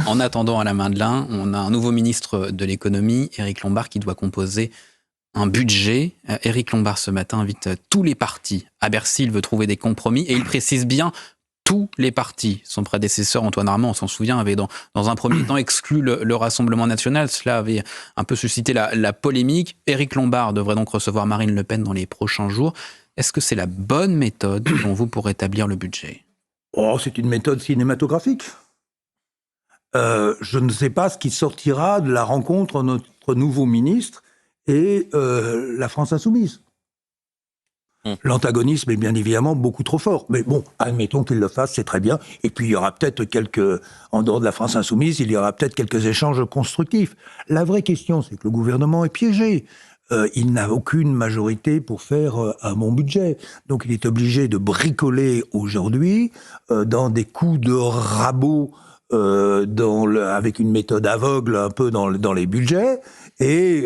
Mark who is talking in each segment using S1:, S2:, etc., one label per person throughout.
S1: En attendant Alain Madelin, on a un nouveau ministre de l'économie, Éric Lombard, qui doit composer un budget. Éric Lombard, ce matin, invite tous les partis à Bercy. Il veut trouver des compromis et il précise bien tous les partis. Son prédécesseur, Antoine Armand, on s'en souvient, avait dans un premier temps exclu le Rassemblement national. Cela avait un peu suscité la polémique. Éric Lombard devrait donc recevoir Marine Le Pen dans les prochains jours. Est-ce que c'est la bonne méthode, selon vous, pour établir le budget ?
S2: Oh, c'est une méthode cinématographique. Je ne sais pas ce qui sortira de la rencontre entre notre nouveau ministre et la France insoumise. L'antagonisme est bien évidemment beaucoup trop fort. Mais bon, admettons qu'il le fasse, c'est très bien. Et puis il y aura peut-être en dehors de la France insoumise, il y aura peut-être quelques échanges constructifs. La vraie question, c'est que le gouvernement est piégé. Il n'a aucune majorité pour faire un bon budget. Donc il est obligé de bricoler aujourd'hui dans des coups de rabot, avec une méthode aveugle un peu dans les budgets, et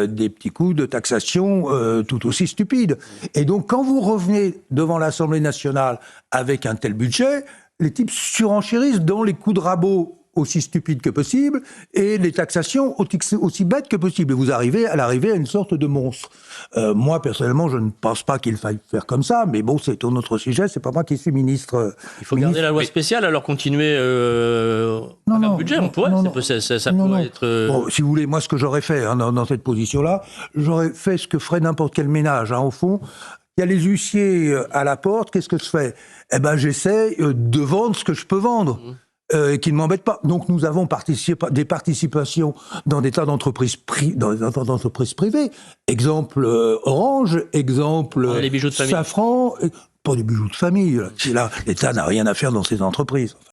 S2: des petits coups de taxation tout aussi stupides. Et donc, quand vous revenez devant l'Assemblée nationale avec un tel budget, les types surenchérissent dans les coups de rabot aussi stupides que possible et les taxations aussi bêtes que possible. Et vous arrivez à une sorte de monstre. Moi, personnellement, je ne pense pas qu'il faille faire comme ça, mais bon, c'est un autre sujet, c'est pas moi qui suis ministre.
S3: Il faut garder la loi spéciale, alors continuer le budget, on pourrait, ça pourrait être...
S2: Bon, si vous voulez, moi, ce que j'aurais fait dans cette position-là, j'aurais fait ce que ferait n'importe quel ménage, au fond. Il y a les huissiers à la porte, qu'est-ce que je fais ? Eh ben, j'essaie de vendre ce que je peux vendre. Qui ne m'embête pas. Donc nous avons des participations dans des tas d'entreprises privées. Exemple Orange, exemple
S3: les bijoux de famille.
S2: Safran, pas des bijoux de famille. Là, l'État n'a rien à faire dans ces entreprises.